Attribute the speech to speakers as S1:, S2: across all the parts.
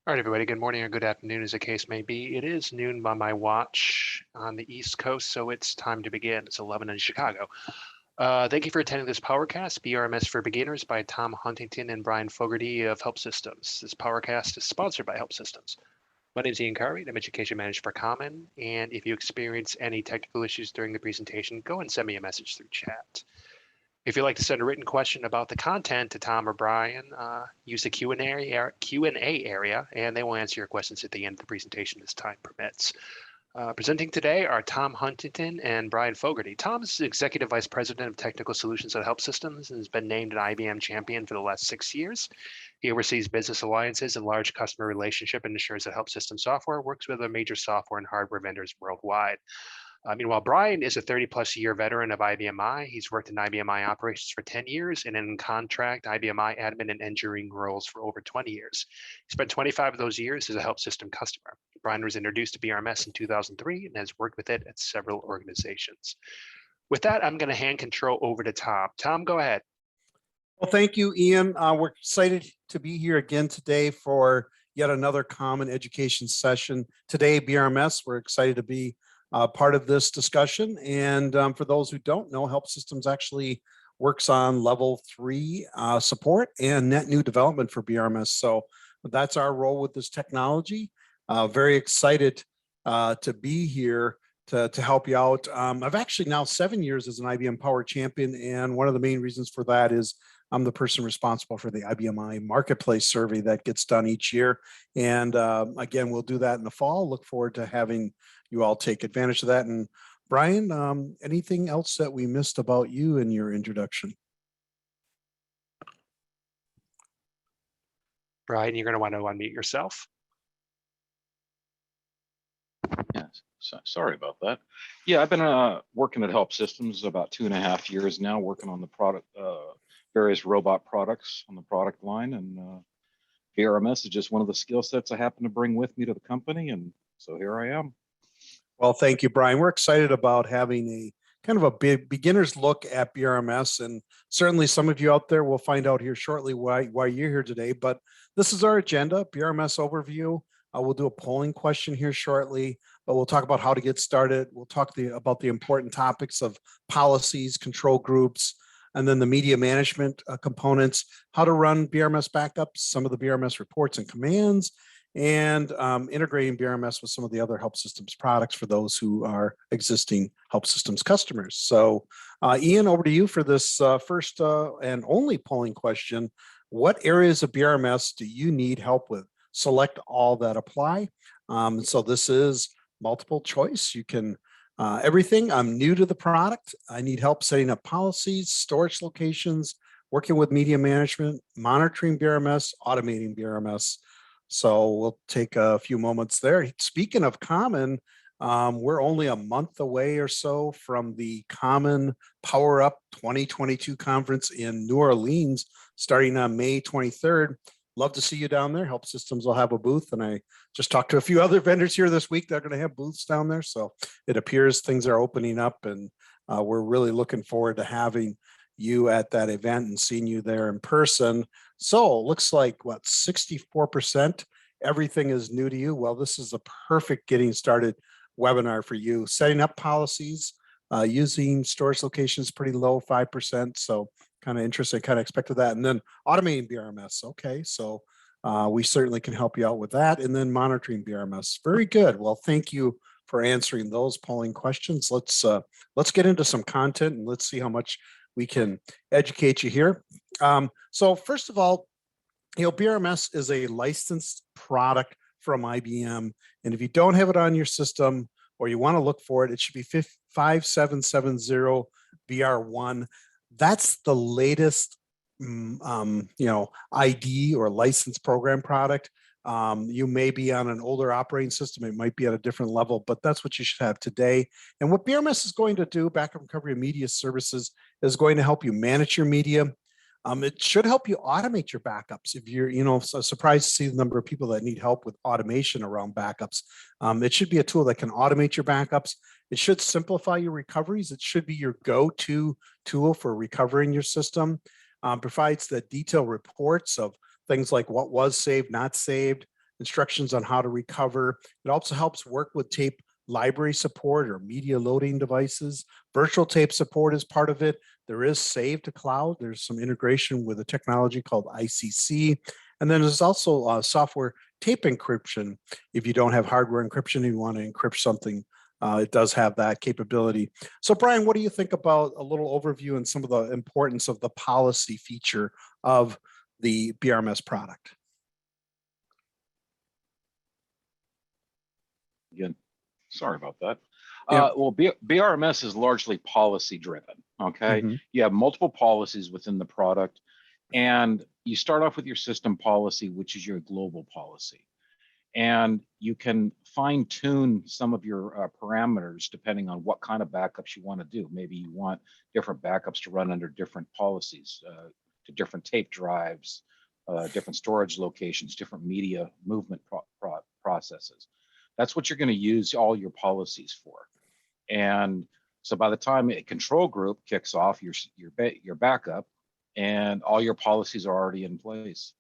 S1: All right, everybody, good morning or good afternoon, as the case may be. It is noon by my watch on the East Coast, so it's time to begin. It's 11 in Chicago. Thank you for attending this PowerCast, BRMS for Beginners by Tom Huntington and Brian Fogarty of HelpSystems. This PowerCast is sponsored by HelpSystems. My name is Ian Carvey. I'm Education Manager for Common, and if you experience any technical issues during the presentation, go and send me a message through chat. If you'd like to send a written question about the content to Tom or Brian, use the Q&A area, and they will answer your questions at the end of the presentation as time permits. Presenting today are Tom Huntington and Brian Fogarty. Tom is Executive Vice President of Technical Solutions at HelpSystems and has been named an IBM champion for the last 6 years. He oversees business alliances and large customer relationship and ensures that HelpSystems software works with other major software and hardware vendors worldwide. Meanwhile, Brian is a 30-plus year veteran of IBMI. He's worked in IBMI operations for 10 years and in contract IBMI admin and engineering roles for over 20 years. He spent 25 of those years as a help system customer. Brian was introduced to BRMS in 2003 and has worked with it at several organizations. With that, I'm going to hand control over to Tom. Tom, go ahead.
S2: Well, thank you, Ian. We're excited to be here again today for yet another common education session. Today, BRMS, we're excited to be part of this discussion. And for those who don't know, HelpSystems actually works on level 3 support and net new development for BRMS. So that's our role with this technology. Very excited to be here to help you out. I've actually now 7 years as an IBM Power Champion. And one of the main reasons for that is I'm the person responsible for the IBMI Marketplace survey that gets done each year. And again, we'll do that in the fall. Look forward to having you all take advantage of that. And Brian, anything else that we missed about you in your introduction?
S1: Brian, you're going to want to unmute yourself.
S3: Yes, sorry about that. Yeah, I've been working at HelpSystems about 2.5 years now, working on the product, various robot products on the product line, and BRMS is just one of the skill sets I happen to bring with me to the company, and so here I am.
S2: Well, thank you, Brian. We're excited about having a kind of a big beginner's look at BRMS, and certainly some of you out there will find out here shortly why you're here today. But this is our agenda: BRMS overview. We'll do a polling question here shortly, but we'll talk about how to get started. We'll talk about the important topics of policies, control groups, and then the media management components, how to run BRMS backups, some of the BRMS reports and commands, and integrating BRMS with some of the other HelpSystems products for those who are existing HelpSystems customers. So Ian, over to you for this first and only polling question. What areas of BRMS do you need help with? Select all that apply. So this is multiple choice. You can everything. I'm new to the product. I need help setting up policies, storage locations, working with media management, monitoring BRMS, automating BRMS. So we'll take a few moments there. Speaking of common, we're only a month away or so from the Common Power Up 2022 conference in New Orleans, starting on May 23rd. Love to see you down there. HelpSystems will have a booth, and I just talked to a few other vendors here this week that are going to have booths down there. So it appears things are opening up, and we're really looking forward to having you at that event and seeing you there in person. So looks like what, 64% everything is new to you. Well, this is a perfect getting started webinar for you. Setting up policies, using storage locations pretty low, 5%. So kind of interesting, kind of expected that. And then automating BRMS. Okay, so we certainly can help you out with that. And then monitoring BRMS. Very good. Well, thank you for answering those polling questions. Let's get into some content and let's see how much we can educate you here. So first of all, BRMS is a licensed product from IBM. And if you don't have it on your system or you want to look for it, it should be 5770 BR1. That's the latest, ID or license program product. You may be on an older operating system. It might be at a different level, but that's what you should have today. And what BRMS is going to do, Backup Recovery and Media Services, is going to help you manage your media. It should help you automate your backups. If you're, so surprised to see the number of people that need help with automation around backups. It should be a tool that can automate your backups. It should simplify your recoveries. It should be your go-to tool for recovering your system. Provides the detailed reports of things like what was saved, not saved, instructions on how to recover. It also helps work with tape library support or media loading devices. Virtual tape support is part of it. There is save to cloud. There's some integration with a technology called ICC. And then there's also software tape encryption. If you don't have hardware encryption and you want to encrypt something, it does have that capability. So Brian, what do you think about a little overview and some of the importance of the policy feature of the BRMS product?
S3: Again, sorry about that.
S2: Yeah.
S3: Well, BRMS is largely policy driven. Okay.
S2: Mhm.
S3: You have multiple policies within the product, and you start off with your system policy, which is your global policy. And you can fine tune some of your parameters depending on what kind of backups you want to do. Maybe you want different backups to run under different policies, to different tape drives, different storage locations, different media movement processes. That's what you're going to use all your policies for. And so by the time a control group kicks off your backup, and all your policies are already in place.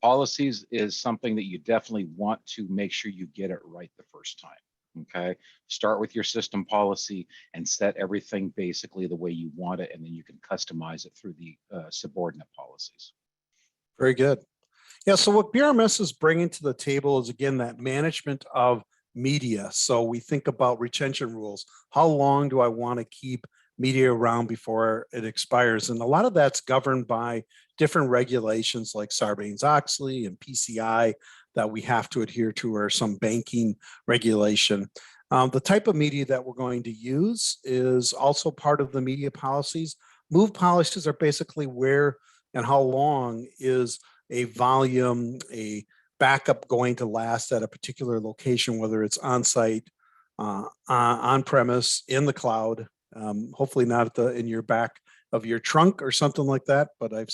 S3: Policies is something that you definitely want to make sure you get it right the first time. Okay, start with your system policy and set everything basically the way you want it, and then you can customize it through the subordinate policies.
S2: Very good. Yeah, so what BRMS is bringing to the table is, again, that management of media. So we think about retention rules. How long do I want to keep media around before it expires? And a lot of that's governed by different regulations like Sarbanes-Oxley and PCI that we have to adhere to, or some banking regulation. The type of media that we're going to use is also part of the media policies. Move policies are basically where and how long is a volume, a backup going to last at a particular location, whether it's on-site, on-premise, in the cloud, hopefully not in your back of your trunk or something like that, but I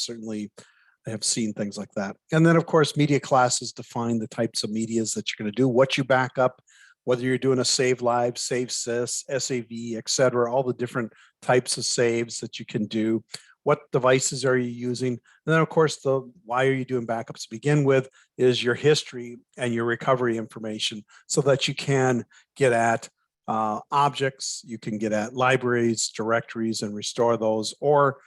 S2: have seen things like that. And then, of course, media classes define the types of medias that you're going to do, what you back up, whether you're doing a save live, save sys, SAV, et cetera, all the different types of saves that you can do. What devices are you using? And then, of course, why are you doing backups to begin with is your history and your recovery information, so that you can get at objects, you can get at libraries, directories, and restore those, or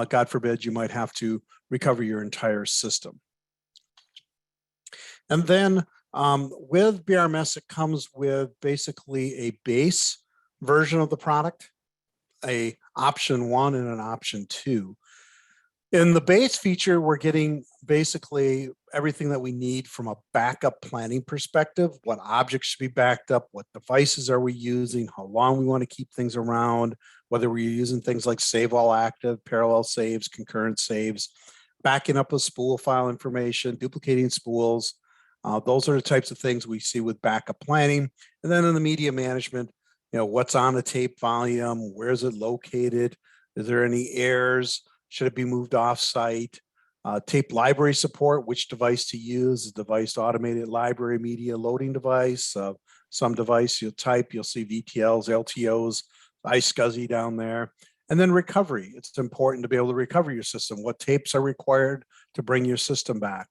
S2: God forbid, you might have to recover your entire system. And then with BRMS, it comes with basically a base version of the product, a option 1 and an option 2. In the base feature, we're getting basically everything that we need from a backup planning perspective. What objects should be backed up, what devices are we using, how long we want to keep things around, whether we're using things like save all active, parallel saves, concurrent saves, backing up with spool file information, duplicating spools. Those are the types of things we see with backup planning. And then in the media management, what's on the tape volume, where is it located, is there any errors, should it be moved off-site, tape library support, which device to use, is device automated library media loading device, some device you'll type, you'll see VTLs, LTOs, iSCSI down there. And then recovery, it's important to be able to recover your system. What tapes are required to bring your system back?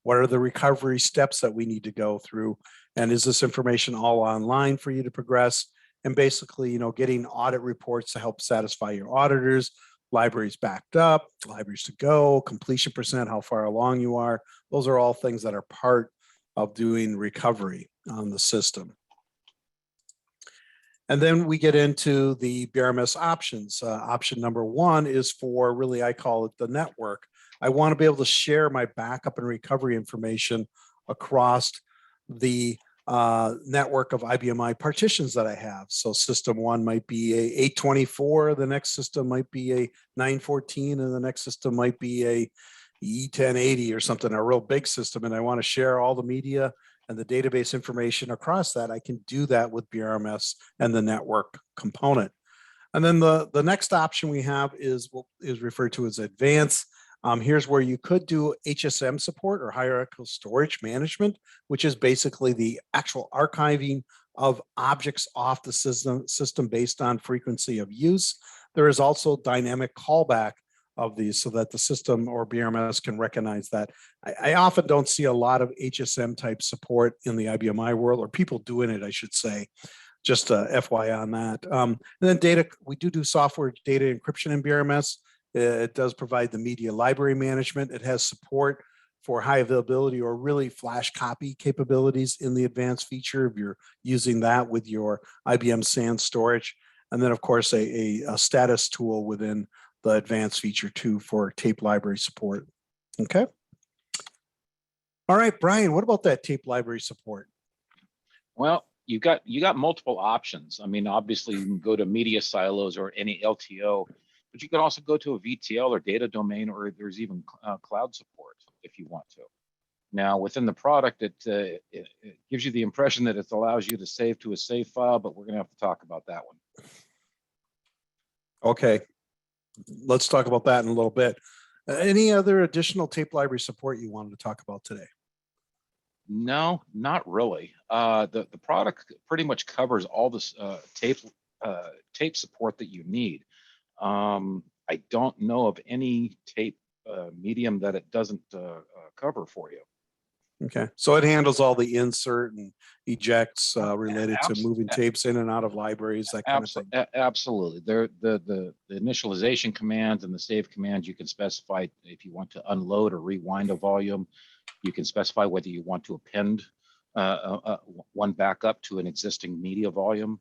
S2: What are the recovery steps that we need to go through? And is this information all online for you to progress? And basically, getting audit reports to help satisfy your auditors, libraries backed up, libraries to go, completion percent, how far along you are. Those are all things that are part of doing recovery on the system. And then we get into the BRMS options. Option number 1 is for, really, I call it the network. I want to be able to share my backup and recovery information across the network of IBMI partitions that I have. So system 1 might be a 824, the next system might be a 914, and the next system might be a E1080 or something, a real big system. And I want to share all the media and the database information across that. I can do that with BRMS and the network component. And then the next option we have is what is referred to as advanced. Here's where you could do HSM support, or hierarchical storage management, which is basically the actual archiving of objects off the system based on frequency of use. There is also dynamic callback of these so that the system or BRMS can recognize that. I often don't see a lot of HSM type support in the IBMI world, or people doing it, I should say. Just FYI on that. And then data, we do software data encryption in BRMS. It does provide the media library management. It has support for high availability or really flash copy capabilities in the advanced feature if you're using that with your IBM SAN storage. And then, of course, a status tool within the advanced feature too for tape library support. Okay. All right, Brian, what about that tape library support?
S3: Well, you got multiple options. I mean, obviously you can go to media silos or any LTO, but you can also go to a VTL or data domain, or there's even cloud support if you want to. Now, within the product, it gives you the impression that it allows you to save to a save file, but we're going to have to talk about that one.
S2: Okay, let's talk about that in a little bit. Any other additional tape library support you wanted to talk about today?
S3: No, not really. The product pretty much covers all this tape support that you need. I don't know of any tape medium that it doesn't cover for you.
S2: Okay, so it handles all the insert and ejects related to moving tapes in and out of libraries, that kind of thing.
S3: Absolutely. The initialization commands and the save commands, you can specify if you want to unload or rewind a volume. You can specify whether you want to append one backup to an existing media volume.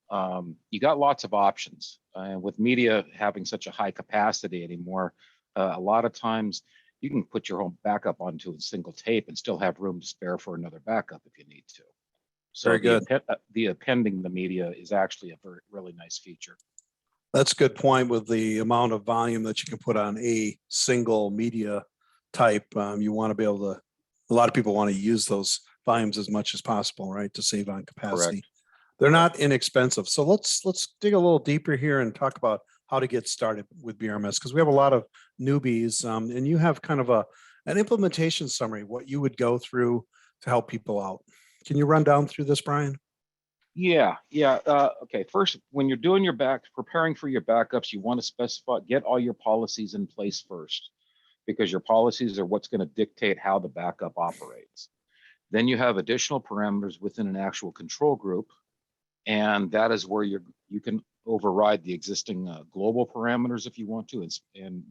S3: You got lots of options. With media having such a high capacity anymore, a lot of times you can put your whole backup onto a single tape and still have room to spare for another backup if you need to. So
S2: very good.
S3: The appending the media is actually a really nice feature.
S2: That's a good point with the amount of volume that you can put on a single media type. You want to be able to, a lot of people want to use those volumes as much as possible, right, to save on capacity.
S3: Correct.
S2: They're not inexpensive. So let's dig a little deeper here and talk about how to get started with BRMS, because we have a lot of newbies, and you have kind of an implementation summary, what you would go through to help people out. Can you run down through this, Brian?
S3: Yeah. Okay. First, when you're doing preparing for your backups, you want to get all your policies in place first, because your policies are what's going to dictate how the backup operates. Then you have additional parameters within an actual control group, and that is where you can override the existing global parameters if you want to, and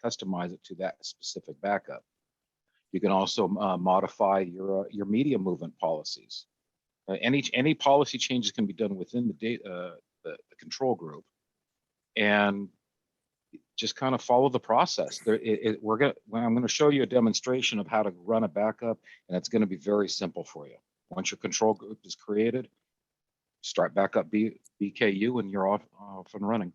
S3: customize it to that specific backup. You can also modify your media movement policies. Any policy changes can be done within the control group, and just kind of follow the process. I'm going to show you a demonstration of how to run a backup, and it's going to be very simple for you. Once your control group is created, start backup BKU, and you're off and running.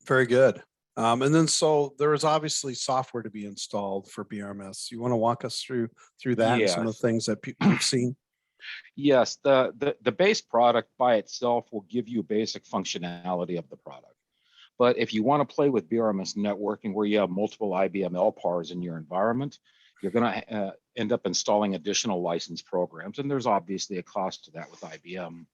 S3: Very
S2: good. And then so there is obviously software to be installed for BRMS. You want to walk us through that,
S3: yes.
S2: And some of the things that people have seen?
S3: Yes, the base product by itself will give you basic functionality of the product. But if you want to play with BRMS networking, where you have multiple IBM LPARs in your environment, you're going to end up installing additional license programs. And there's obviously a cost to that with IBM.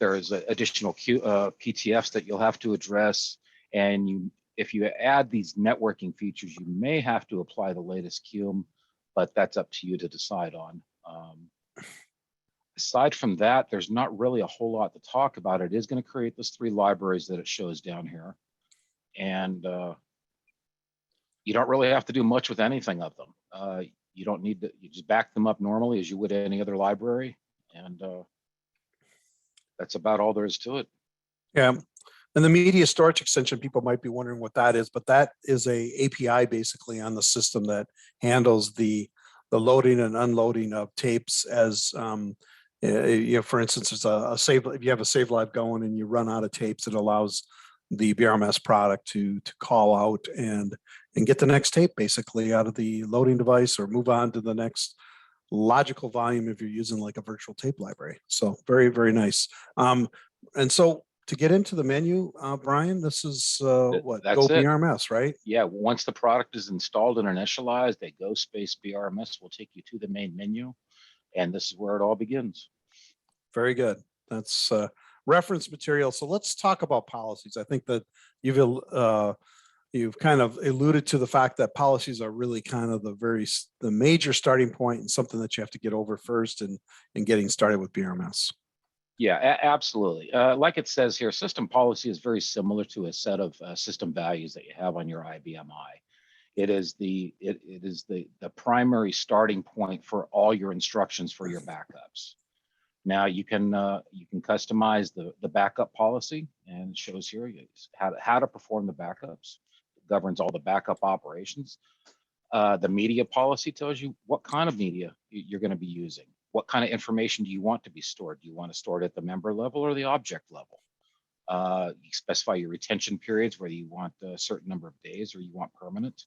S3: There's additional PTFs that you'll have to address. And if you add these networking features, you may have to apply the latest QM, but that's up to you to decide on. Aside from that, there's not really a whole lot to talk about. It is going to create those 3 libraries that it shows down here. And you don't really have to do much with anything of them. You don't need to, you just back them up normally as you would any other library. And that's about all there is to it.
S2: Yeah. And the media storage extension, people might be wondering what that is, but that is a API basically on the system that handles the loading and unloading of tapes as, for instance, it's a save. If you have a save live going and you run out of tapes, it allows the BRMS product to call out and get the next tape basically out of the loading device, or move on to the next logical volume if you're using like a virtual tape library. So very, very nice. And so to get into the menu, Brian, this is what
S3: That's
S2: Go
S3: it.
S2: BRMS, right?
S3: Yeah, once the product is installed and initialized, a Go space BRMS will take you to the main menu, and this is where it all begins.
S2: Very good. That's reference material. So let's talk about policies. I think that you've you've kind of alluded to the fact that policies are really kind of the major starting point and something that you have to get over first in getting started with BRMS.
S3: Yeah, absolutely. Like it says here, system policy is very similar to a set of system values that you have on your IBMI. It is the primary starting point for all your instructions for your backups. Now you can customize the backup policy, and it shows here how to perform the backups. It governs all the backup operations. The media policy tells you what kind of media you're going to be using. What kind of information do you want to be stored? Do you want to store it at the member level or the object level? You specify your retention periods, whether you want a certain number of days or you want permanent.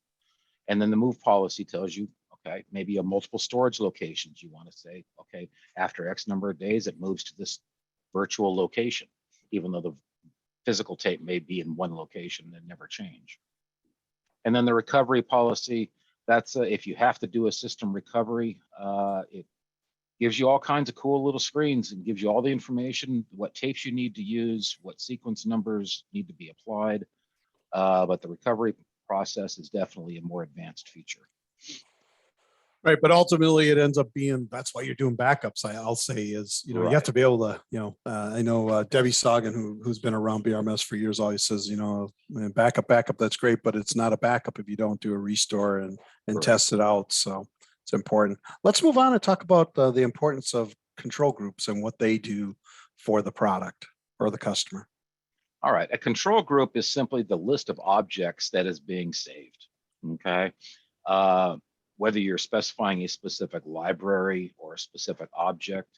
S3: And then the move policy tells you, okay, maybe you have multiple storage locations. You want to say, okay, after X number of days, it moves to this virtual location, even though the physical tape may be in one location and never change. And then the recovery policy, that's if you have to do a system recovery, it gives you all kinds of cool little screens and gives you all the information, what tapes you need to use, what sequence numbers need to be applied. But the recovery process is definitely a more advanced feature.
S2: Right, but ultimately it ends up being, that's why you're doing backups. I'll say is, you
S3: Right.
S2: have to be able to, I know Debbie Sagan, who's been around BRMS for years, always says, backup, that's great, but it's not a backup if you don't do a restore and
S3: Correct.
S2: test it out. So it's important. Let's move on and talk about the importance of control groups and what they do for the product or the customer.
S3: All right, a control group is simply the list of objects that is being saved, okay? Whether you're specifying a specific library or a specific object,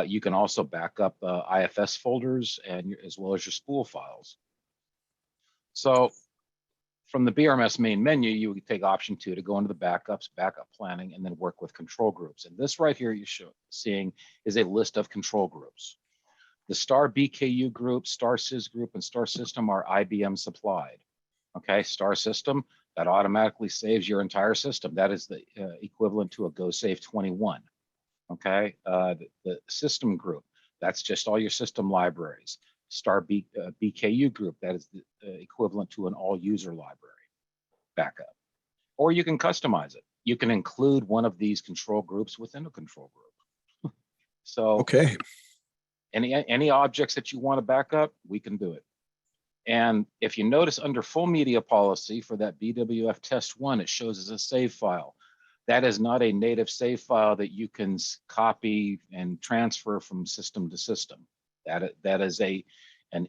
S3: you can also back up IFS folders and as well as your spool files. So from the BRMS main menu, you would take option 2 to go into the backups, backup planning, and then work with control groups. And this right here you're seeing is a list of control groups. The star BKU group, star sys group, and star system are IBM supplied. Okay, star system, that automatically saves your entire system. That is the equivalent to a Go Save 21. Okay, the system group, that's just all your system libraries. Star BKU group, that is the equivalent to an all user library backup. Or you can customize it. You can include one of these control groups within a control group. So
S2: okay,
S3: any objects that you want to back up, we can do it. And if you notice under full media policy for that BWF test 1, it shows as a save file. That is not a native save file that you can copy and transfer from system to system. That is an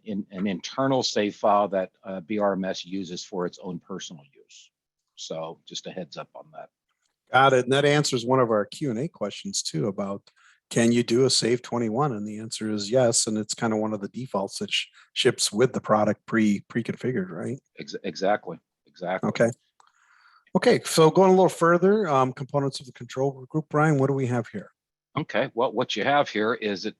S3: internal save file that BRMS uses for its own personal use. So just a heads up on that.
S2: Got it. And that answers one of our Q&A questions too about, can you do a save 21? And the answer is yes. And it's kind of one of the defaults that ships with the product pre-configured, right?
S3: Exactly.
S2: Okay. Okay. So going a little further, components of the control group, Brian, what do we have here?
S3: Okay. Well, what you have here is it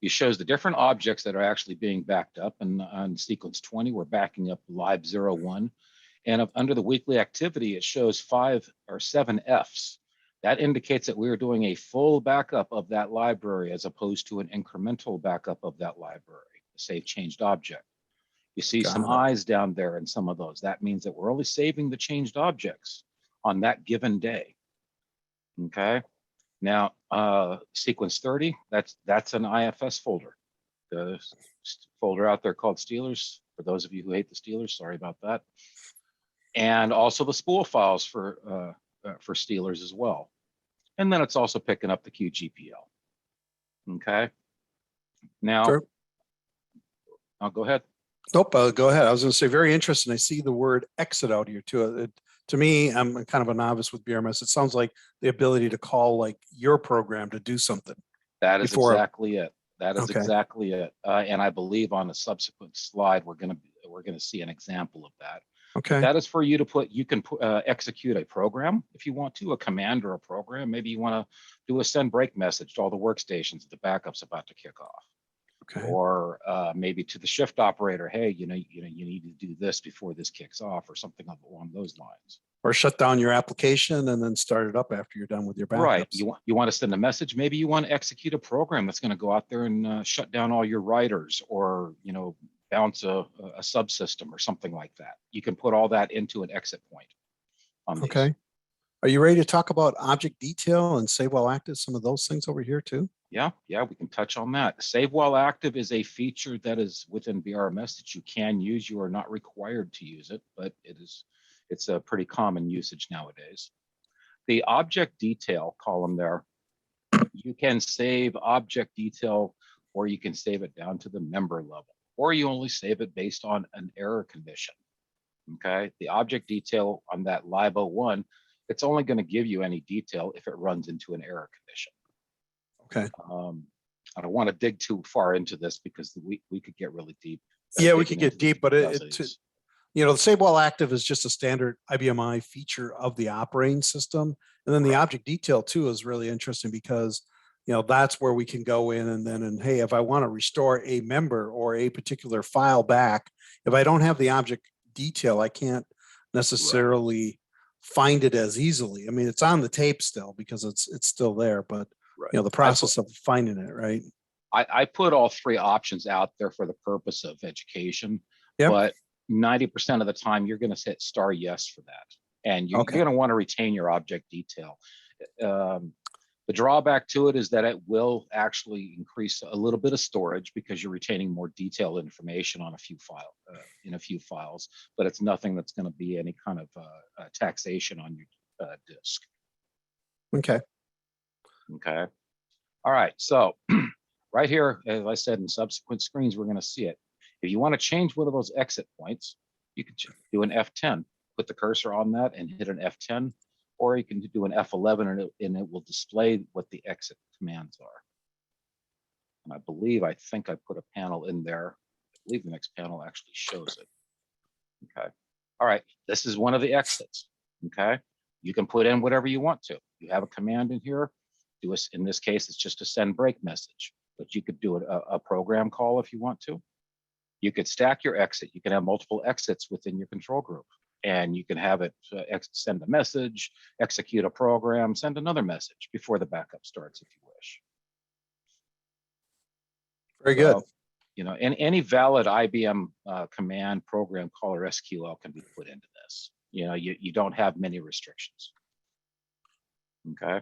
S3: shows the different objects that are actually being backed up. And on sequence 20, we're backing up live 01. And under the weekly activity, it shows 5 or 7 Fs. That indicates that we are doing a full backup of that library as opposed to an incremental backup of that library, save changed object. You see some eyes down there in some of those. That means that we're only saving the changed objects on that given day. Okay. Now, sequence 30, that's an IFS folder. The folder out there called Steelers. For those of you who hate the Steelers, sorry about that. And also the spool files for Steelers as well. And then it's also picking up the QGPL. Okay. Now,
S2: Sure.
S3: I'll go ahead.
S2: Nope, go ahead. I was going to say, very interesting. I see the word exit out here too. To me, I'm kind of a novice with BRMS. It sounds like the ability to call like your program to do something.
S3: That is exactly it. That is
S2: okay.
S3: exactly it. And I believe on a subsequent slide, we're going to see an example of that.
S2: Okay.
S3: But that is for you to put, you can execute a program if you want to, a command or a program. Maybe you want to do a send break message to all the workstations that the backup's about to kick off. Okay. Or maybe to the shift operator, hey, you need to do this before this kicks off, or something along those lines.
S2: Or shut down your application and then start it up after you're done with your backups.
S3: Right. You want to send a message. Maybe you want to execute a program that's going to go out there and shut down all your writers, or bounce a subsystem or something like that. You can put all that into an exit point on these.
S2: Okay. Are you ready to talk about object detail and save while active? Some of those things over here too?
S3: Yeah, we can touch on that. Save while active is a feature that is within BRMS that you can use. You are not required to use it, but it's a pretty common usage nowadays. The object detail column there, you can save object detail, or you can save it down to the member level, or you only save it based on an error condition. Okay, the object detail on that live 01, it's only going to give you any detail if it runs into an error condition.
S2: Okay.
S3: I don't want to dig too far into this because we could get really deep.
S2: Yeah, we could get deep, but
S3: the
S2: save while active is just a standard IBMI feature of the operating system. And then the object detail too is really interesting because, that's where we can go in and hey, if I want to restore a member or a particular file back, if I don't have the object detail, I can't necessarily find it as easily. I mean, it's on the tape still because it's still there, but the process of finding it, right?
S3: I put all three options out there for the purpose of education,
S2: Yep.
S3: but 90% of the time you're going to hit star yes for that. And you're going to want to retain your object detail. The drawback to it is that it will actually increase a little bit of storage because you're retaining more detailed information on a few files, but it's nothing that's going to be any kind of taxation on your disk.
S2: Okay.
S3: Okay. All right. So right here, as I said, in subsequent screens, we're going to see it. If you want to change one of those exit points, you can do an F10, put the cursor on that and hit an F10, or you can do an F11 and it will display what the exit commands are. And I think I put a panel in there. I believe the next panel actually shows it. Okay. All right. This is one of the exits. Okay. You can put in whatever you want to. You have a command in here. In this case, it's just a send break message, but you could do a program call if you want to. You could stack your exit. You can have multiple exits within your control group, and you can have it send a message, execute a program, send another message before the backup starts if you wish.
S2: Very good.
S3: And any valid IBM command, program call, or SQL can be put into this. You don't have many restrictions. Okay.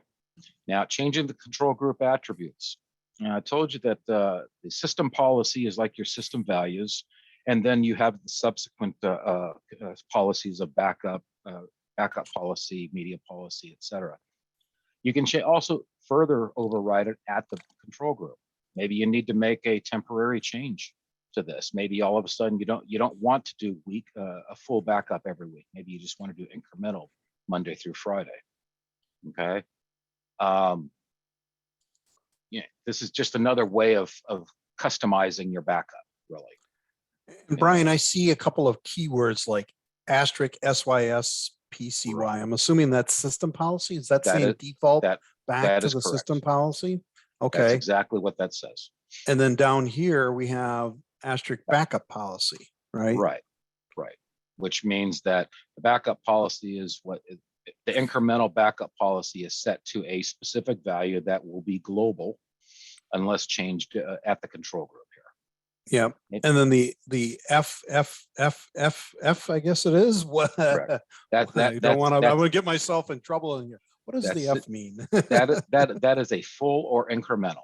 S3: Now, changing the control group attributes. I told you that the system policy is like your system values, and then you have the subsequent policies of backup policy, media policy, etc. You can also further override it at the control group. Maybe you need to make a temporary change to this. Maybe all of a sudden you don't want to do a full backup every week. Maybe you just want to do incremental Monday through Friday. Okay. This is just another way of customizing your backup, really.
S2: And Brian, I see a couple of keywords like asterisk, SYS, PCY.
S3: Right.
S2: I'm assuming that's system policy. Is that saying default back to the system policy? Okay.
S3: That's exactly what that says.
S2: And then down here we have asterisk backup policy, right?
S3: Right. Which means that the backup policy is the incremental backup policy is set to a specific value that will be global unless changed at the control group here.
S2: Yeah. And then the F, I guess it is. What? I don't want to. I'm going to get myself in trouble in here. What does the F mean?
S3: that is a full or incremental.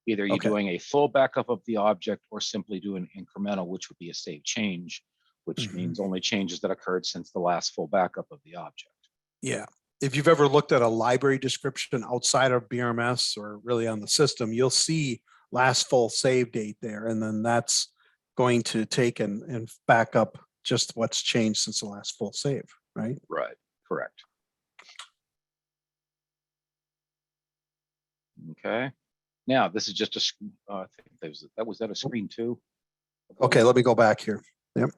S3: Either you're doing a full backup of the object or simply doing incremental, which would be a save change, which means only changes that occurred since the last full backup of the object.
S2: Yeah. If you've ever looked at a library description outside of BRMS or really on the system, you'll see last full save date there. And then that's going to take and back up just what's changed since the last full save, right?
S3: Right. Correct. Okay. Now this is just I think was that a screen 2?
S2: Okay, let me go back here. Yep.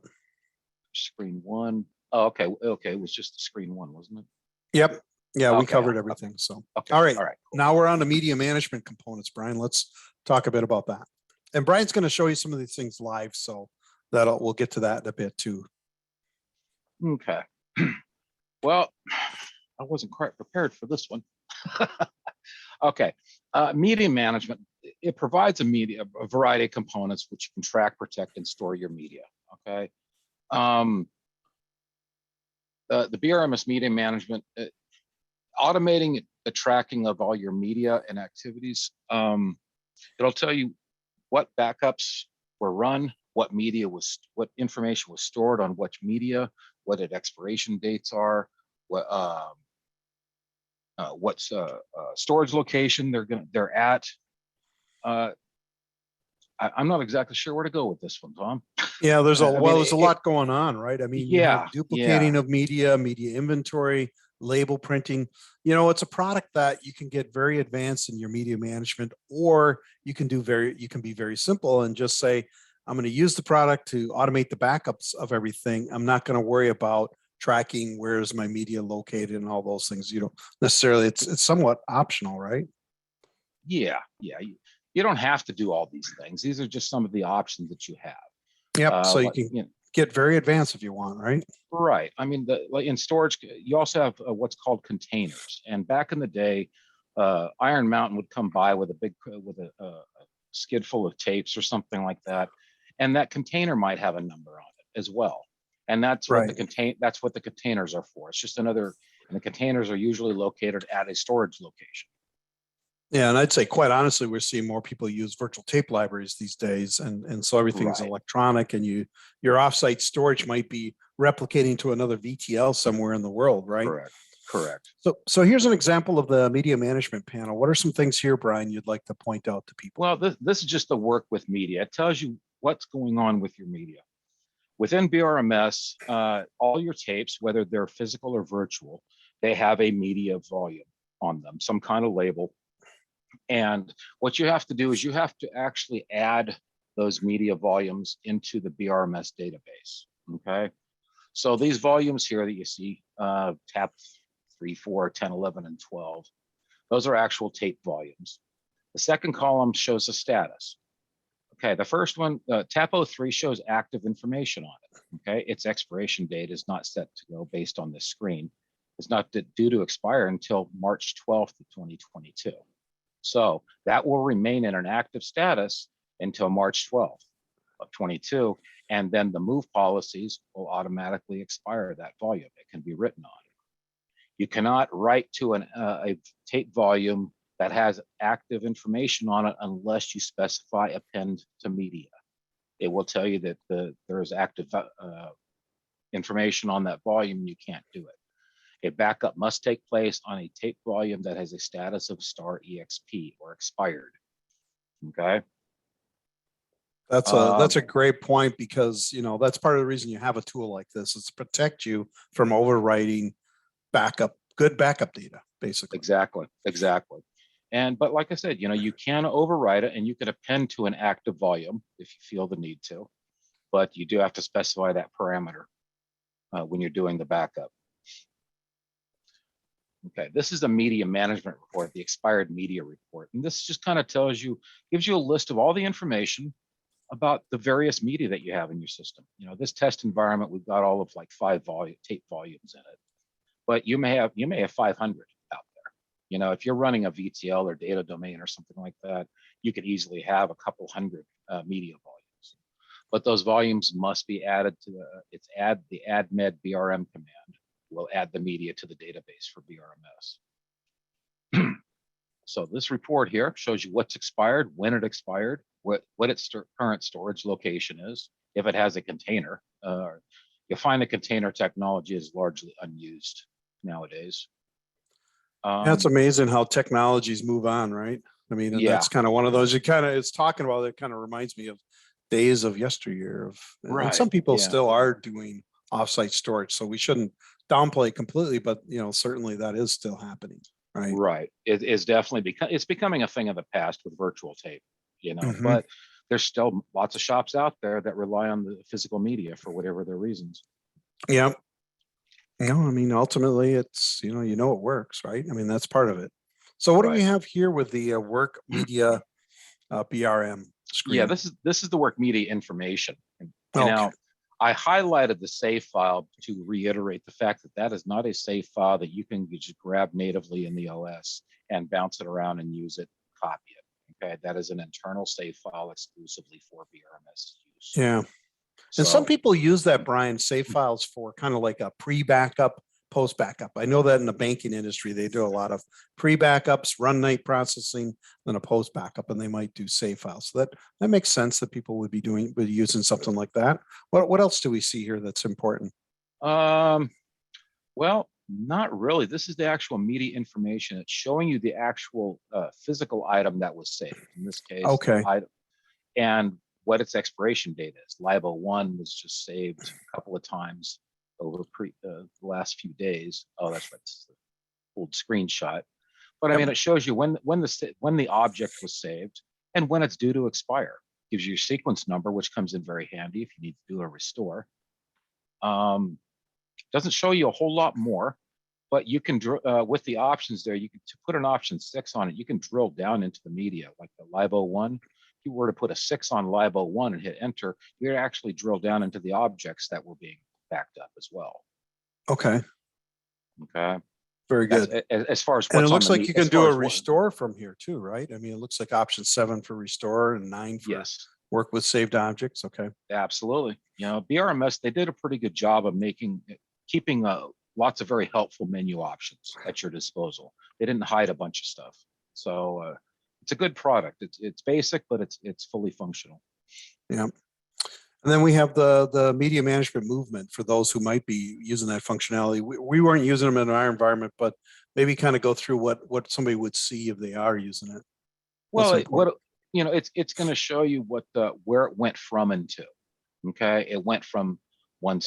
S3: Screen 1. Oh, okay. It was just screen 1, wasn't it?
S2: Yep. Yeah, we covered everything. So, all right. Cool. Now we're on to media management components, Brian. Let's talk a bit about that. And Brian's going to show you some of these things live, so we'll get to that in a bit too.
S3: Okay. Well, I wasn't quite prepared for this one. Okay. Media management. it provides a variety of components which you can track, protect, and store your media. Okay. The BRMS media management, automating the tracking of all your media and activities. It'll tell you what backups were run, what information was stored on which media, what its expiration dates are, what's storage location they're at. I'm not exactly sure where to go with this one, Tom.
S2: Yeah, there's a lot going on, right? I mean, you
S3: Yeah,
S2: have duplicating of media inventory, label printing. You know, it's a product that you can get very advanced in your media management, or you can be very simple and just say, I'm going to use the product to automate the backups of everything. I'm not going to worry about tracking where is my media located and all those things. You don't necessarily, it's somewhat optional, right?
S3: Yeah. You don't have to do all these things. These are just some of the options that you have.
S2: Yep. So you can get very advanced if you want, right?
S3: Right. I mean, like in storage, you also have what's called containers. And back in the day, Iron Mountain would come by with a skid full of tapes or something like that, and that container might have a number on it as well. And that's what that's what the containers are for. It's just another. And the containers are usually located at a storage location.
S2: Yeah, and I'd say quite honestly, we're seeing more people use virtual tape libraries these days, and so everything's electronic, and your offsite storage might be replicating to another VTL somewhere in the world, right?
S3: Correct.
S2: So here's an example of the media management panel. What are some things here, Brian, you'd like to point out to people?
S3: Well, this is just the work with media. It tells you what's going on with your media. Within BRMS, all your tapes, whether they're physical or virtual, they have a media volume on them, some kind of label. And what you have to do is you have to actually add those media volumes into the BRMS database. Okay. So these volumes here that you see, tab 3, 4, 10, 11, and 12, those are actual tape volumes. The second column shows the status. Okay. The first one, tab 03, shows active information on it. Okay. Its expiration date is not set to go based on this screen. It's not due to expire until March 12th of 2022. So that will remain in an active status until March 12th of 22. And then the move policies will automatically expire that volume. It can be written on. You cannot write to a tape volume that has active information on it unless you specify append to media. It will tell you that there is active information on that volume. You can't do it. A backup must take place on a tape volume that has a status of *EXP or expired. Okay.
S2: That's a great point, because that's part of the reason you have a tool like this, is to protect you from overwriting good backup data, basically.
S3: Exactly. But like I said, you can overwrite it and you can append to an active volume if you feel the need to, but you do have to specify that parameter when you're doing the backup. Okay, this is a media management report, the expired media report. And this just kind of gives you a list of all the information about the various media that you have in your system. This test environment, we've got all of like 5 tape volumes in it, but you may have 500 out there. If you're running a VTL or data domain or something like that, you could easily have a couple hundred media volumes. But those volumes must be added to the admed BRM command. Will add the media to the database for BRMS. So this report here shows you what's expired, when it expired, what its current storage location is, if it has a container. You'll find the container technology is largely unused nowadays.
S2: It's amazing how technologies move on, right? I mean, and that's kind of one of those it's talking about. It kind of reminds me of days of yesteryear. And some people still are doing offsite storage, so we shouldn't downplay completely, but certainly that is still happening, right?
S3: Right. It is definitely it's becoming a thing of the past with virtual tape, but there's still lots of shops out there that rely on the physical media for whatever their reasons.
S2: Yeah. I mean, ultimately it's, it works, right? I mean, that's part of it. So what do we have here with the work media BRM screen?
S3: Yeah, this is the work media information. Now, I highlighted the save file to reiterate the fact that is not a save file that you can just grab natively in the OS and bounce it around and use it, copy it. Okay, that is an internal save file exclusively for BRMS use.
S2: Yeah. And some
S3: So
S2: people use that, Brian, save files for kind of like a pre-backup, post-backup. I know that in the banking industry, they do a lot of pre-backups, run night processing, then a post-backup, and they might do save files. So that makes sense that people would be using something like that. What else do we see here that's important?
S3: well, not really. This is the actual media information. It's showing you the actual physical item that was saved. In this case,
S2: Okay.
S3: item, and what its expiration date is. LIBO 1 was just saved a couple of times over the last few days. Oh, that's right. This is the old screenshot. But I mean, it shows you when the object was saved and when it's due to expire. Gives you your sequence number, which comes in very handy if you need to do a restore. Doesn't show you a whole lot more, but you can with the options there, you can to put an option 6 on it. You can drill down into the media, like the LIBO 1. If you were to put a 6 on LIBO 1 and hit enter, you'd actually drill down into the objects that were being backed up as well.
S2: Okay.
S3: Okay.
S2: Very good.
S3: As far as what's
S2: And it looks
S3: on
S2: like you can do a restore from here too, right? I mean, it looks like option 7 for restore and 9 for
S3: yes,
S2: work with saved objects. Okay.
S3: absolutely. You know, BRMS, they did a pretty good job of keeping lots of very helpful menu options at your disposal. They didn't hide a bunch of stuff. So it's a good product. It's basic, but it's fully functional.
S2: Yeah. And then we have the media management movement for those who might be using that functionality. We weren't using them in our environment, but maybe kind of go through what somebody would see if they are using it.
S3: Well, it's going to show you where it went from and to. Okay, it went from one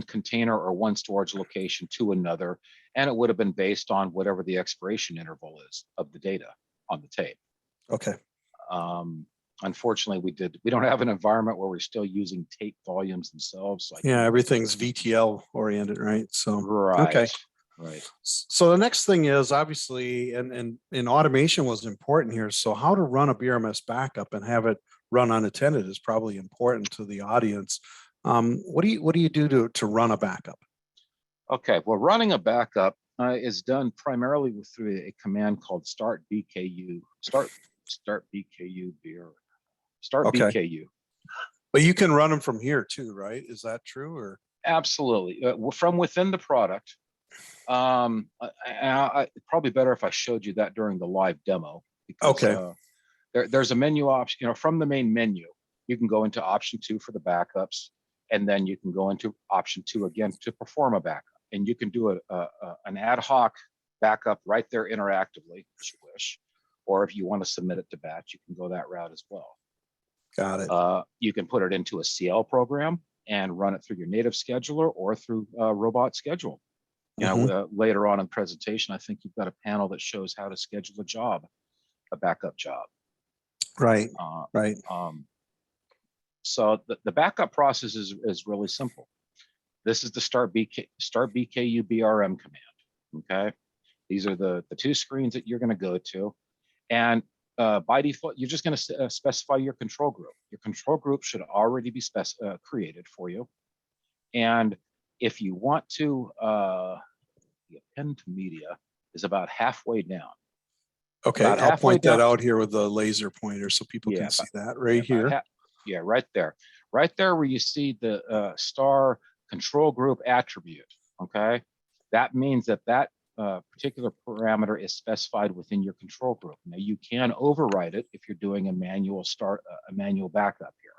S3: container or one storage location to another, and it would have been based on whatever the expiration interval is of the data on the tape.
S2: Okay.
S3: Unfortunately, we don't have an environment where we're still using tape volumes themselves. So
S2: yeah, everything's VTL oriented, right? So
S3: right.
S2: Okay.
S3: Right.
S2: So the next thing is obviously, and automation was important here. So how to run a BRMS backup and have it run unattended is probably important to the audience. What do you do to run a backup?
S3: Okay, well, running a backup is done primarily through a command called start BKU. Start BKU beer. Start
S2: Okay.
S3: BKU.
S2: But you can run them from here too, right? Is that true? Or
S3: absolutely from within the product. Probably better if I showed you that during the live demo. Because,
S2: okay.
S3: There's a menu option. You know, from the main menu, you can go into option 2 for the backups, and then you can go into option 2 again to perform a backup. And you can do an ad hoc backup right there interactively, if you wish. Or if you want to submit it to batch, you can go that route as well.
S2: Got it.
S3: You can put it into a CL program and run it through your native scheduler or through robot schedule. You know, later on in the presentation, I think you've got a panel that shows how to schedule a backup job.
S2: Right. Right.
S3: So the backup process is really simple. This is the start BKU BRM command. Okay, these are the 2 screens that you're going to go to, and by default, you're just going to specify your control group. Your control group should already be created for you, and if you want to, the append to media is about halfway down.
S2: Okay, I'll point that out here with the laser pointer so people can see that right here.
S3: Yeah, right there. Right there where you see the star control group attribute, okay? That means that particular parameter is specified within your control group. Now, you can override it if you're doing a manual backup here.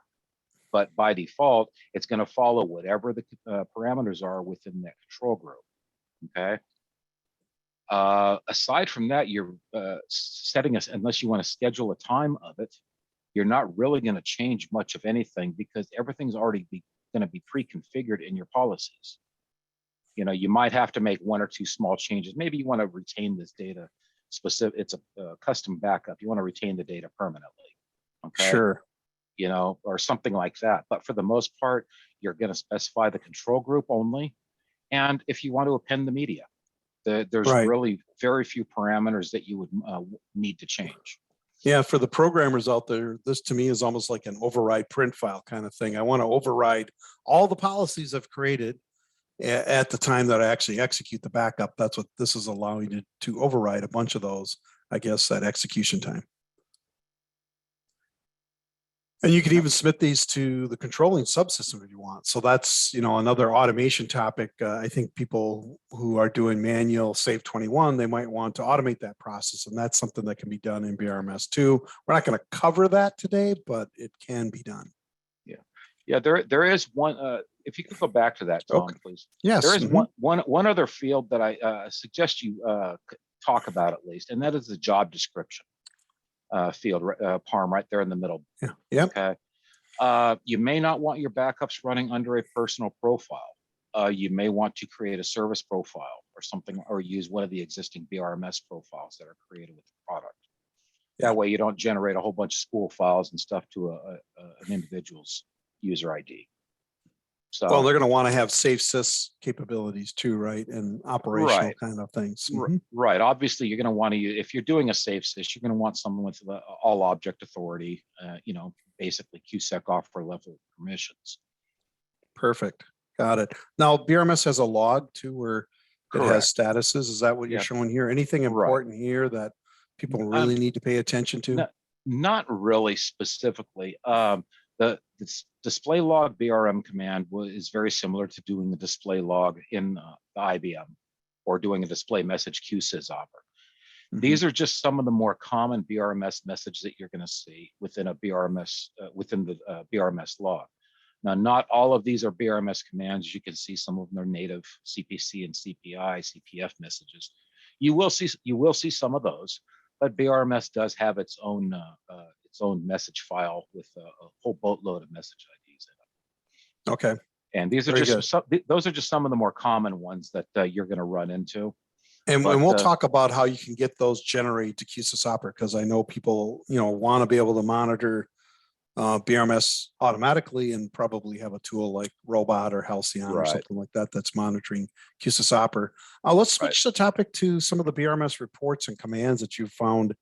S3: But by default, it's going to follow whatever the parameters are within that control group, okay? Aside from that, you're setting us, unless you want to schedule a time of it, you're not really going to change much of anything because everything's already going to be pre-configured in your policies. You know, you might have to make 1 or 2 small changes. Maybe you want to retain this data specific. It's a custom backup. You want to retain the data permanently. Okay.
S2: Sure.
S3: You know, or something like that. But for the most part, you're going to specify the control group only. And if you want to append the media, there's really very few parameters that you would need to change.
S2: Yeah, for the programmers out there, this to me is almost like an override print file kind of thing. I want to override all the policies I've created at the time that I actually execute the backup. That's what this is allowing you to override a bunch of those, I guess, at execution time. And you could even submit these to the controlling subsystem if you want. So that's, another automation topic. I think people who are doing manual Save 21, they might want to automate that process. And that's something that can be done in BRMS too. We're not going to cover that today, but it can be done.
S3: Yeah, there is one, if you could go back to that, Tom,
S2: Okay.
S3: please.
S2: Yes.
S3: There is one other field that I suggest you talk about at least, and that is the job description field, Parm, right there in the middle.
S2: Yeah. Yep.
S3: Okay. You may not want your backups running under a personal profile. You may want to create a service profile or something, or use one of the existing BRMS profiles that are created with the product.
S2: Yeah.
S3: That way you don't generate a whole bunch of spool files and stuff to an individual's user ID. So,
S2: well, they're going to want to have safe sys capabilities too, right? And operational kind of things.
S3: Right. Obviously, you're going to want to use, if you're doing a safe sys, you're going to want someone with all object authority, basically QSEC for level permissions.
S2: Perfect. Got it. Now, BRMS has a log too, where it has statuses. Is that what you're showing here? Anything important here that people really need to pay attention to?
S3: Not really specifically. The display log BRM command is very similar to doing the display log in the IBM or doing a display message QSys offer. These are just some of the more common BRMS messages that you're going to see within a BRMS within the BRMS log. Now, not all of these are BRMS commands. You can see some of them are native CPC and CPI, CPF messages. You will see some of those, but BRMS does have its own message file with a whole boatload of message IDs in it.
S2: Okay.
S3: And these are those are just some of the more common ones that you're going to run into.
S2: And we'll talk about how you can get those generated to QSys, because I know people, want to be able to monitor BRMS automatically and probably have a tool like Robot or Halcyon or something like that that's monitoring QSys. Let's switch the topic to some of the BRMS reports and commands that you've found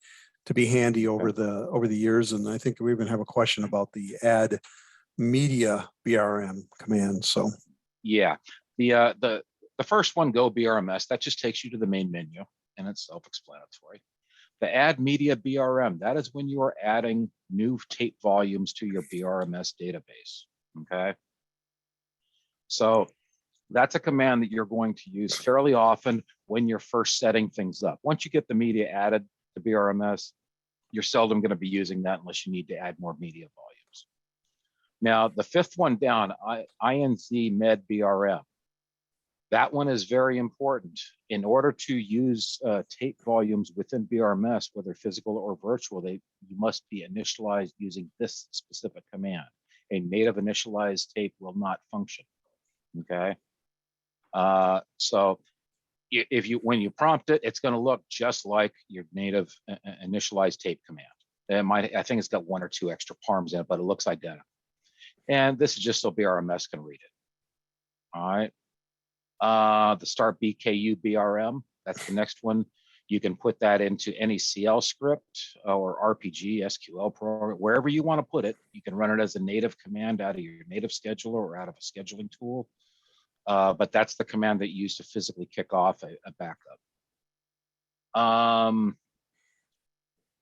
S2: to be handy over the years. And I think we even have a question about the add media BRM command. So
S3: yeah, the first one, Go BRMS, that just takes you to the main menu, and it's self-explanatory. The add media BRM, that is when you are adding new tape volumes to your BRMS database. Okay. So that's a command that you're going to use fairly often when you're first setting things up. Once you get the media added to BRMS, you're seldom going to be using that unless you need to add more media volumes. Now, the fifth one down, INZ med BRM. That one is very important. In order to use tape volumes within BRMS, whether physical or virtual, you must be initialized using this specific command. A native initialized tape will not function. Okay. So when you prompt it, it's going to look just like your native initialized tape command. I think it's got one or two extra parms in it, but it looks identical. And this is just so BRMS can read it. All right. The start BKU BRM, that's the next one. You can put that into any CL script or RPG, SQL program, wherever you want to put it. You can run it as a native command out of your native scheduler or out of a scheduling tool. But that's the command that you use to physically kick off a backup.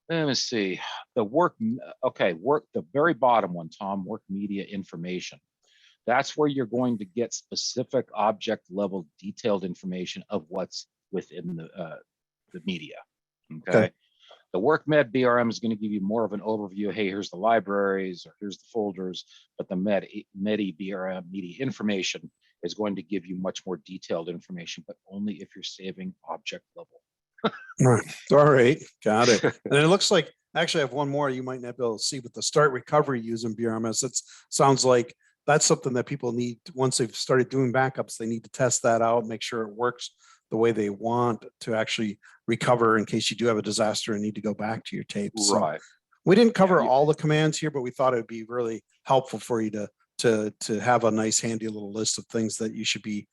S3: Let me see. The very bottom one, Tom, work media information. That's where you're going to get specific object level detailed information of what's within the media. Okay. The work med BRM is going to give you more of an overview. Hey, here's the libraries or here's the folders, but the MEDI BRM media information is going to give you much more detailed information, but only if you're saving object level.
S2: All right. Got it. And it looks like, actually I have one more you might not be able to see, but the start recovery using BRMS, it sounds like that's something that people need. Once they've started doing backups, they need to test that out, make sure it works the way they want to actually recover in case you do have a disaster and need to go back to your tapes.
S3: Right.
S2: So we didn't cover all the commands here, but we thought it would be really helpful for you to have a nice handy little list of things that you should be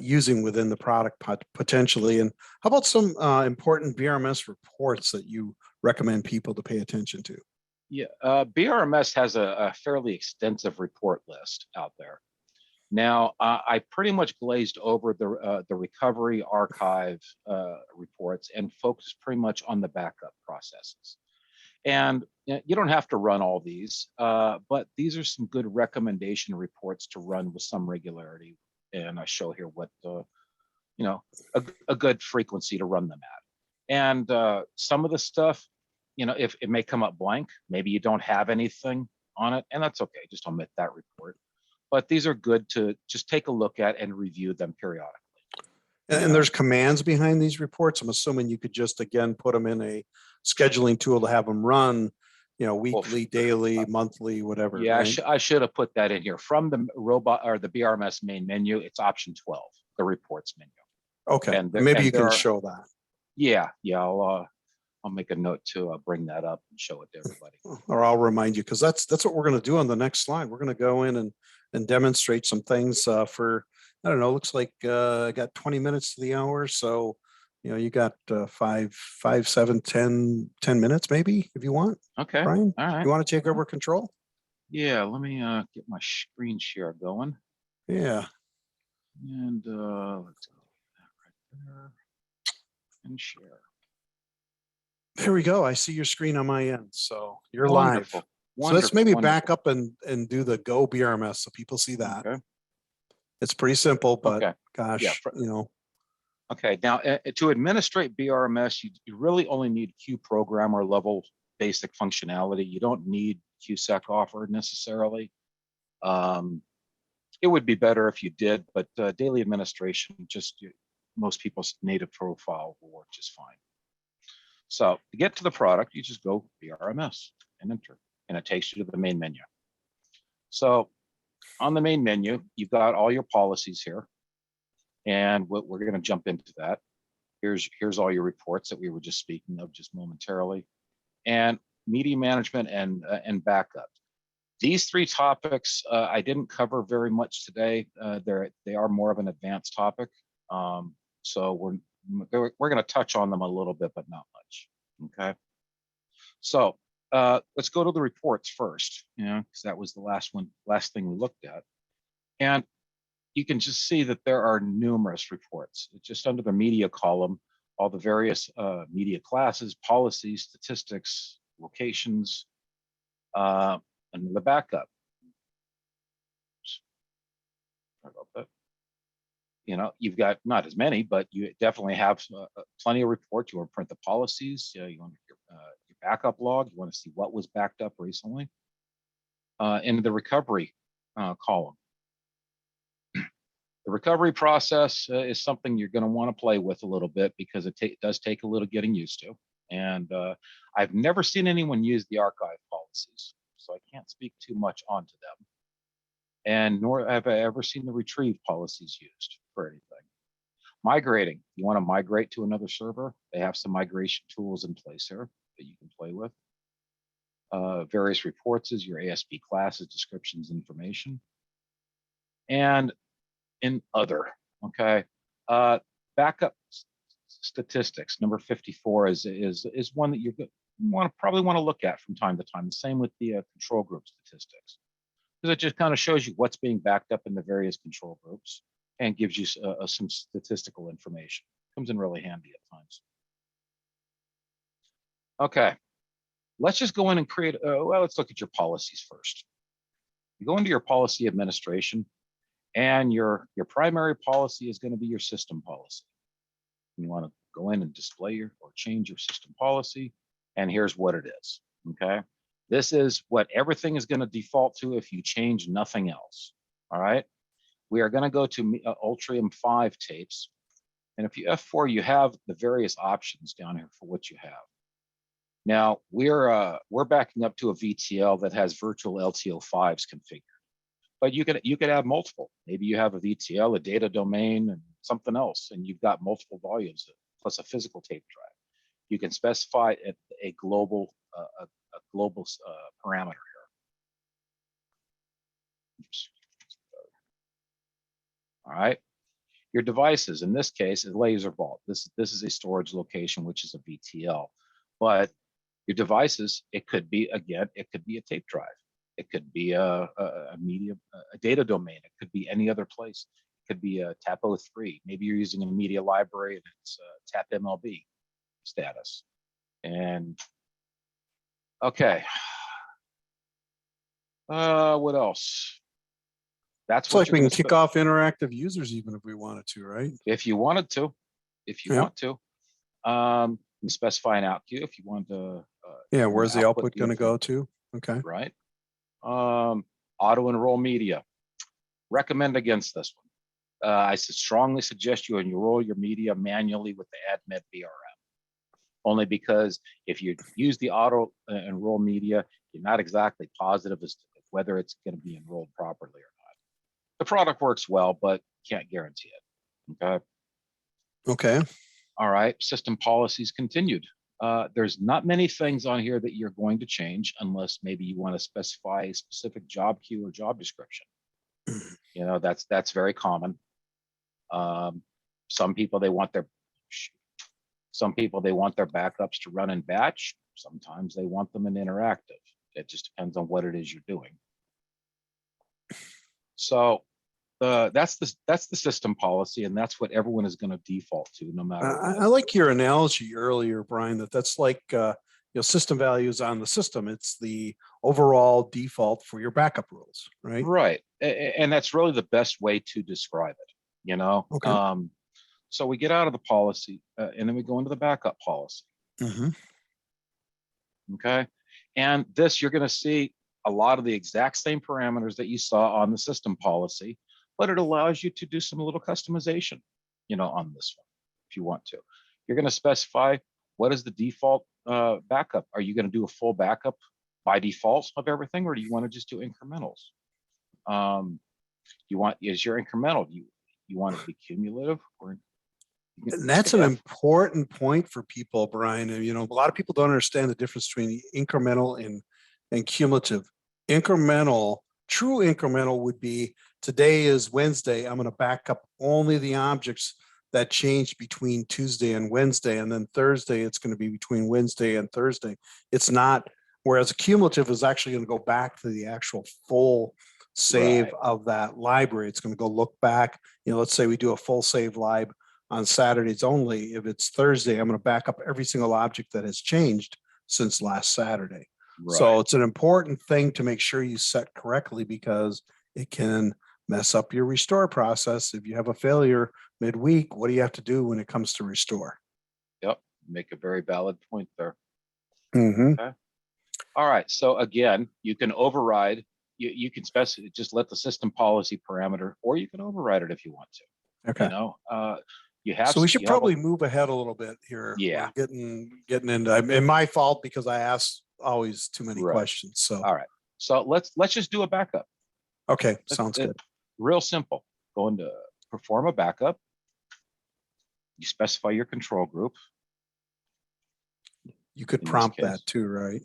S2: using within the product potentially. And how about some important BRMS reports that you recommend people to pay attention to?
S3: Yeah, BRMS has a fairly extensive report list out there. Now, I pretty much glazed over the recovery archive reports and focused pretty much on the backup processes. And you don't have to run all these, but these are some good recommendation reports to run with some regularity. And I show here what, a good frequency to run them at. And some of the stuff, if it may come up blank, maybe you don't have anything on it, and that's okay, just omit that report. But these are good to just take a look at and review them periodically.
S2: And there's commands behind these reports. I'm assuming you could just, again, put them in a scheduling tool to have them run, weekly, daily, monthly, whatever.
S3: Yeah,
S2: right?
S3: I should have put that in here. From the robot or the BRMS main menu, it's option 12, the reports menu.
S2: Okay,
S3: And
S2: maybe you can show that.
S3: Yeah, I'll make a note to bring that up and show it to everybody.
S2: Or I'll remind you, because that's what we're going to do on the next slide. We're going to go in and demonstrate some things for, I don't know, looks like I got 20 minutes to the hour. So, you got 5, 7, 10 minutes maybe if you want.
S3: Okay.
S2: Brian,
S3: all right.
S2: You want to take over control?
S3: Yeah, let me get my screen share going.
S2: Yeah.
S3: And let's go right there and share.
S2: Here we go. I see your screen on my end. So you're
S3: Wonderful.
S2: live. So let's maybe back up and do the Go BRMS so people see that.
S3: Okay.
S2: It's pretty simple, but
S3: Okay.
S2: gosh,
S3: Yeah, Okay, now to administrate BRMS, you really only need Q programmer level basic functionality. You don't need QSec offer necessarily. It would be better if you did, but daily administration, most people's native profile will work just fine. So to get to the product, you just go BRMS and enter, and it takes you to the main menu. So on the main menu, you've got all your policies here, and we're going to jump into that. Here's all your reports that we were just speaking of just momentarily, and media management and backup. These three topics I didn't cover very much today. They are more of an advanced topic, so we're going to touch on them a little bit, but not much. Okay, so let's go to the reports first, because that was the last thing we looked at, and you can just see that there are numerous reports. Just under the media column, all the various media classes, policies, statistics, locations, and the backup. Sorry about that. You've got not as many, but you definitely have plenty of reports. You want to print the policies. You want your backup log. You want to see what was backed up recently. In the recovery column. The recovery process is something you're going to want to play with a little bit because it does take a little getting used to. And I've never seen anyone use the archive policies, so I can't speak too much onto them. And nor have I ever seen the retrieve policies used for anything. Migrating, you want to migrate to another server, they have some migration tools in place here that you can play with. Various reports is your ASP classes, descriptions, information. And in other, okay, backup statistics, number 54 is one that you probably want to look at from time to time. The same with the control group statistics, because it just kind of shows you what's being backed up in the various control groups and gives you some statistical information. Comes in really handy at times. Okay, let's just go in and create. Let's look at your policies first. You go into your policy administration. And your primary policy is going to be your system policy. You want to go in and display or change your system policy. And here's what it is. Okay. This is what everything is going to default to if you change nothing else. All right. We are going to go to Ultrium 5 tapes. And if you F4, you have the various options down here for what you have. Now we're backing up to a VTL that has virtual LTO5s configured. But you could have multiple. Maybe you have a VTL, a data domain, and something else, and you've got multiple volumes plus a physical tape drive. You can specify a global parameter here. All right. Your devices, in this case, is Laser Vault. This is a storage location, which is a VTL. But your devices, it could be a tape drive. It could be a data domain. It could be any other place. It could be a TAP03. Maybe you're using a media library and it's TAP MLB status. And Okay. What else? That's
S2: It's
S3: what
S2: like
S3: you're
S2: we
S3: going
S2: can
S3: to
S2: kick off interactive users even if we wanted to, right?
S3: if you wanted to, if you
S2: Yeah.
S3: want to. You specify an out queue if you want to.
S2: Yeah,
S3: want
S2: where's
S3: to
S2: the
S3: output
S2: output going to go to? Okay.
S3: Right. Auto enroll media. Recommend against this one. I strongly suggest you enroll your media manually with the admin BRM. Only because if you use the auto enroll media, you're not exactly positive as to whether it's going to be enrolled properly or not. The product works well, but can't guarantee it. Okay.
S2: Okay.
S3: All right. System policies continued. There's not many things on here that you're going to change unless maybe you want to specify a specific job queue or job description. You know, that's very common. Some people they want their backups to run in batch. Sometimes they want them in interactive. It just depends on what it is you're doing. So that's the system policy, and that's what everyone is going to default to, no matter what.
S2: I like your analogy earlier, Brian, that's like system values on the system. It's the overall default for your backup rules, right?
S3: Right, and that's really the best way to describe it. You know.
S2: Okay.
S3: So we get out of the policy, and then we go into the backup policy.
S2: Mm-hmm.
S3: Okay, and this you're going to see a lot of the exact same parameters that you saw on the system policy, but it allows you to do some little customization, you know, on this one if you want to. You're going to specify what is the default backup. Are you going to do a full backup by default of everything, or do you want to just do incrementals? Is your incremental? You want it to be cumulative, or?
S2: And that's an important point for people, Brian. You know, a lot of people don't understand the difference between incremental and cumulative. Incremental, true incremental would be today is Wednesday. I'm going to back up only the objects that change between Tuesday and Wednesday. And then Thursday, it's going to be between Wednesday and Thursday. It's not, whereas a cumulative is actually going to go back to the actual full save of that library. It's going to go look back. You know, let's say we do a full save lib on Saturdays only. If it's Thursday, I'm going to back up every single object that has changed since last Saturday. Right. So it's an important thing to make sure you set correctly, because it can mess up your restore process. If you have a failure midweek, what do you have to do when it comes to restore?
S3: Yep, make a very valid point there.
S2: Mm-hmm.
S3: Okay. All right, so again, you can override, you can specify, just let the system policy parameter, or you can override it if you want to.
S2: Okay.
S3: You know, you have.
S2: So we should probably move ahead a little bit here.
S3: Yeah.
S2: We're getting into, and my fault because I asked always too many questions. So
S3: all right. So let's just do a backup.
S2: Okay, sounds good.
S3: Real simple. Go into perform a backup. You specify your control group.
S2: You could prompt that too, right?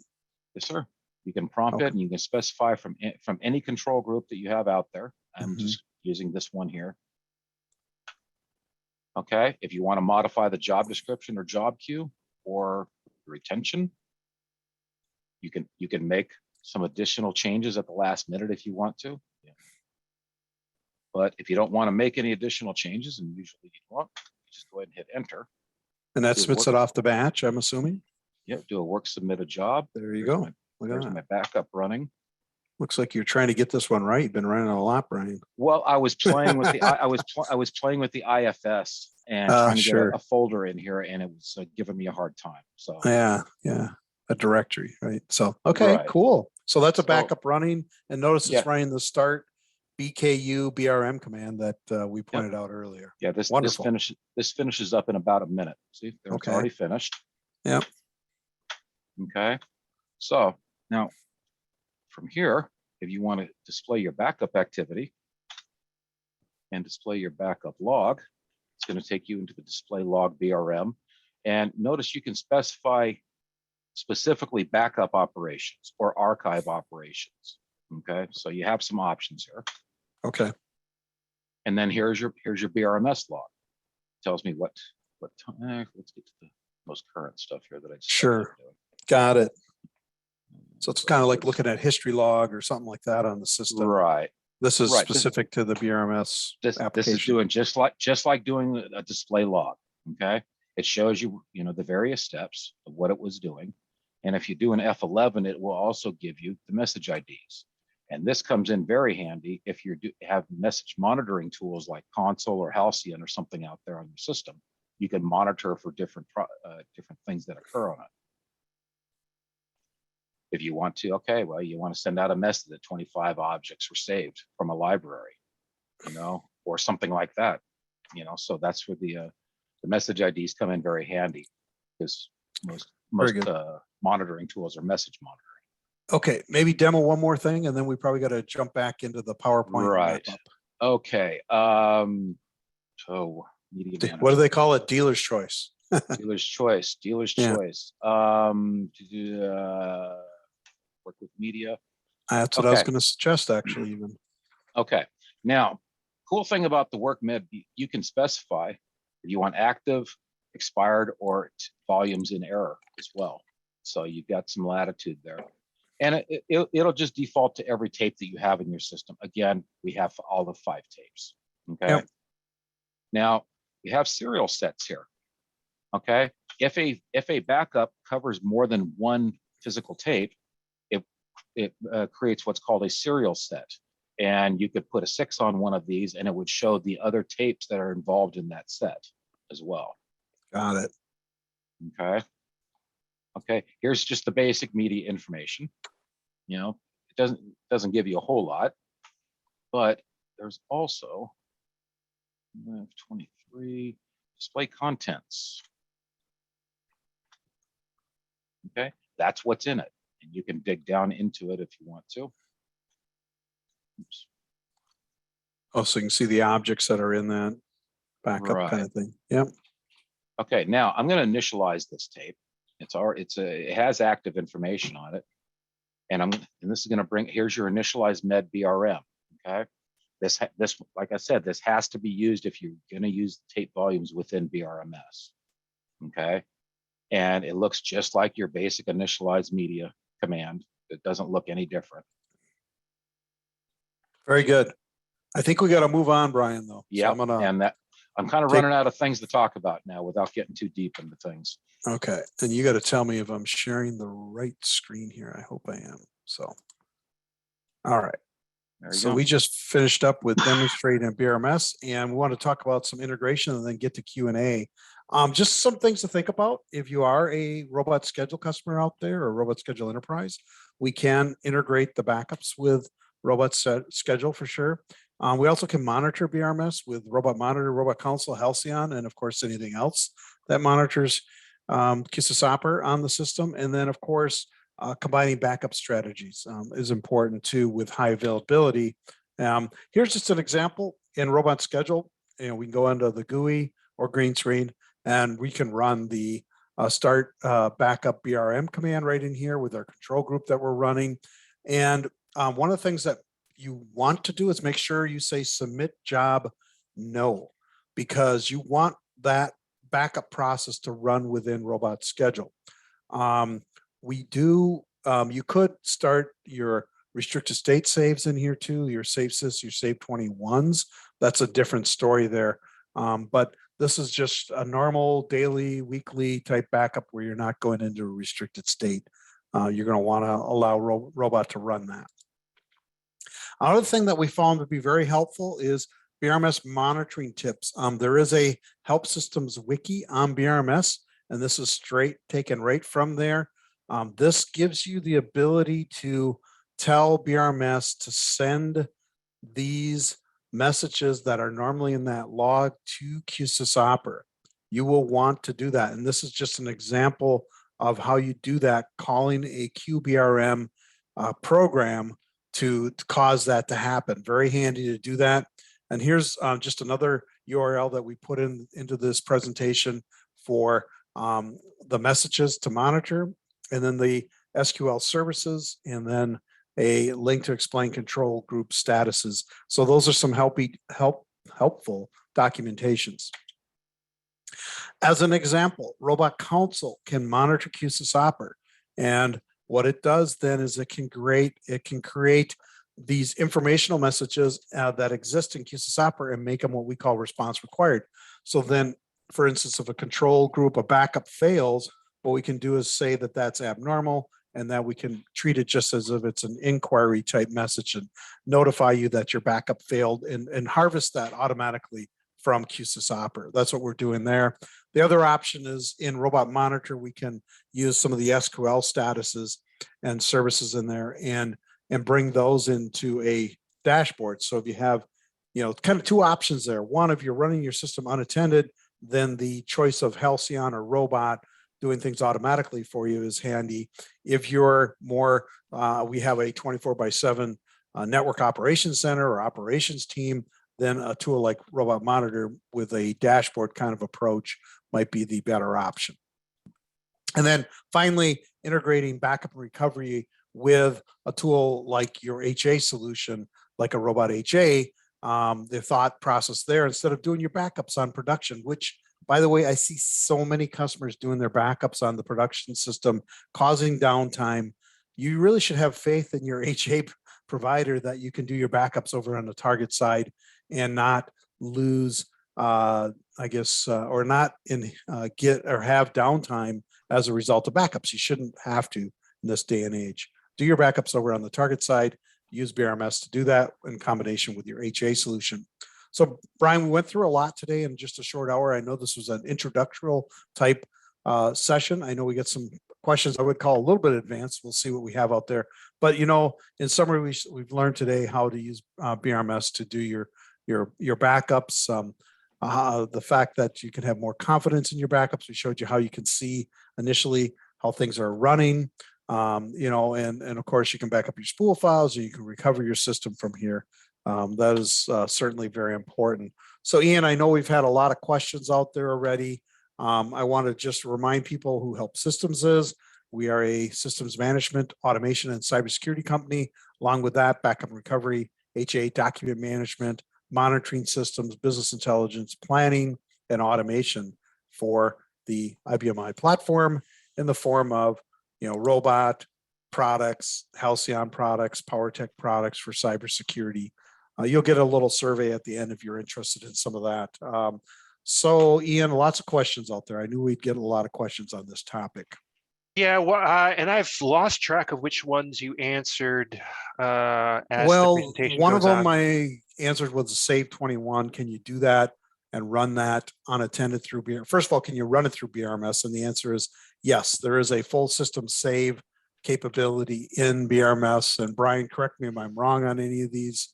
S3: Yes, sir. You can prompt it, and you can specify from any control group that you have out there. I'm just using this one here. Okay, if you want to modify the job description or job queue or retention, you can make some additional changes at the last minute if you want to. Yeah. But if you don't want to make any additional changes, and usually you don't, you just go ahead and hit enter.
S2: And that spits it off the batch, I'm assuming.
S3: Yeah, do a work submit a job.
S2: There you go.
S3: There's my backup running.
S2: Looks like you're trying to get this one right. You've been running a lot, Brian.
S3: Well, I was playing with the I was playing with the IFS and trying to get a folder in here, and it was giving me a hard time. So
S2: yeah, a directory, right? So okay, cool. So that's a backup running, and notice it's running the start BKU BRM command that we pointed out earlier.
S3: Yeah, this finishes up in about a minute. See, it's already finished.
S2: Yep.
S3: Okay, so now from here, if you want to display your backup activity and display your backup log, it's going to take you into the display log BRM. And notice you can specify specifically backup operations or archive operations. Okay, so you have some options here.
S2: Okay.
S3: And then here's your BRMS log. It tells me what time. Let's get to the most current stuff here that I just
S2: got it. So it's kind of like looking at history log or something like that on the system.
S3: Right.
S2: This is specific to the BRMS application.
S3: This is doing just like doing a display log. Okay. It shows you, the various steps of what it was doing. And if you do an F11, it will also give you the message IDs. And this comes in very handy if you have message monitoring tools like Console or Halcyon or something out there on your system. You can monitor for different things that occur on it. If you want to, okay, well, you want to send out a message that 25 objects were saved from a library, or something like that, so that's where the message IDs come in very handy, because most monitoring tools are message monitoring.
S2: Okay, maybe demo one more thing, and then we probably got to jump back into the PowerPoint.
S3: Right.
S2: Wrap up.
S3: Okay. So media management.
S2: What do they call it? Dealer's choice.
S3: Dealer's choice. Dealer's
S2: Yeah.
S3: choice. Work with media.
S2: That's what I was going to suggest, actually. Even.
S3: Okay. Now, cool thing about the work med, you can specify if you want active, expired, or volumes in error as well. So you've got some latitude there. And it'll just default to every tape that you have in your system. Again, we have all the 5 tapes. Okay.
S2: Yep.
S3: Now you have serial sets here. Okay. If a backup covers more than one physical tape, it creates what's called a serial set. And you could put a 6 on one of these, and it would show the other tapes that are involved in that set as well.
S2: Got it.
S3: Okay. Okay, here's just the basic media information. It doesn't give you a whole lot, but there's also 23 display contents. Okay, that's what's in it, and you can dig down into it if you want to. Oops.
S2: Oh, so you can see the objects that are in that backup kind of thing. Yep.
S3: Okay, now I'm going to initialize this tape. It has active information on it, and this is going to bring. Here's your initialized med BRM. Okay, this like I said, this has to be used if you're going to use tape volumes within BRMS. Okay, and it looks just like your basic initialized media command. It doesn't look any different.
S2: Very good. I think we got to move on, Brian. Though.
S3: Yeah,
S2: so
S3: I'm kind of running out of things to talk about now without getting too deep into things.
S2: Okay, and you got to tell me if I'm sharing the right screen here. I hope I am. So, all right. So we just finished up with Demonstrate and BRMS, and we want to talk about some integration and then get to Q&A. Just some things to think about if you are a Robot Schedule customer out there or Robot Schedule Enterprise. We can integrate the backups with Robot Schedule for sure. We also can monitor BRMS with Robot Monitor, Robot Console, Halcyon, and of course anything else that monitors QSysOper on the system. And then of course, combining backup strategies is important too with high availability. Here's just an example in Robot Schedule. We can go into the GUI or green screen, and we can run the start backup BRM command right in here with our control group that we're running. And one of the things that you want to do is make sure you say submit job no, because you want that backup process to run within Robot Schedule. You could start your restricted state saves in here too, your save sys, your save 21s. That's a different story there. But this is just a normal daily, weekly type backup where you're not going into a restricted state. You're going to want to allow Robot to run that. Another thing that we found would be very helpful is BRMS monitoring tips. There is a HelpSystems wiki on BRMS, and this is taken right from there. This gives you the ability to tell BRMS to send these messages that are normally in that log to QSysOper. You will want to do that. And this is just an example of how you do that, calling a QBRM program to cause that to happen. Very handy to do that. And here's just another URL that we put into this presentation for the messages to monitor, and then the SQL services, and then a link to explain control group statuses. So those are some helpful documentations. As an example, Robot Console can monitor QSysOper, and what it does then is it can create these informational messages that exist in QSysOper and make them what we call response required. So then, for instance, if a control group, a backup fails, what we can do is say that that's abnormal, and that we can treat it just as if it's an inquiry type message and notify you that your backup failed, and harvest that automatically from QSysOper. That's what we're doing there. The other option is in Robot Monitor, we can use some of the SQL statuses and services in there and bring those into a dashboard. So if you have, kind of two options there. One, if you're running your system unattended, then the choice of Halcyon or Robot doing things automatically for you is handy. If you're more, we have a 24/7 network operations center or operations team, then a tool like Robot Monitor with a dashboard kind of approach might be the better option. And then finally, integrating backup and recovery with a tool like your HA solution, like a Robot HA, the thought process there, instead of doing your backups on production, which, by the way, I see so many customers doing their backups on the production system, causing downtime. You really should have faith in your HA provider that you can do your backups over on the target side and not lose, or not get or have downtime as a result of backups. You shouldn't have to in this day and age. Do your backups over on the target side. Use BRMS to do that in combination with your HA solution. So, Brian, we went through a lot today in just a short hour. I know this was an introductory type session. I know we get some questions I would call a little bit advanced. We'll see what we have out there. But, in summary, we've learned today how to use BRMS to do your backups. The fact that you can have more confidence in your backups. We showed you how you can see initially how things are running. And of course, you can back up your spool files, or you can recover your system from here. That is certainly very important. So, Ian, I know we've had a lot of questions out there already. I want to just remind people who HelpSystems is. We are a systems management, automation, and cybersecurity company. Along with that, backup and recovery, HA, document management, monitoring systems, business intelligence, planning, and automation for the IBM platform in the form of Robot products, Halcyon products, PowerTech products for cybersecurity. You'll get a little survey at the end if you're interested in some of that. So, Ian, lots of questions out there. I knew we'd get a lot of questions on this topic.
S1: Yeah, well, and I've lost track of which ones you answered. As
S2: well,
S1: the presentation
S2: one of
S1: goes
S2: them
S1: on.
S2: I answered was Save 21. Can you do that and run that unattended through BRMS? First of all, can you run it through BRMS? And the answer is yes. There is a full system save capability in BRMS. And Brian, correct me if I'm wrong on any of these.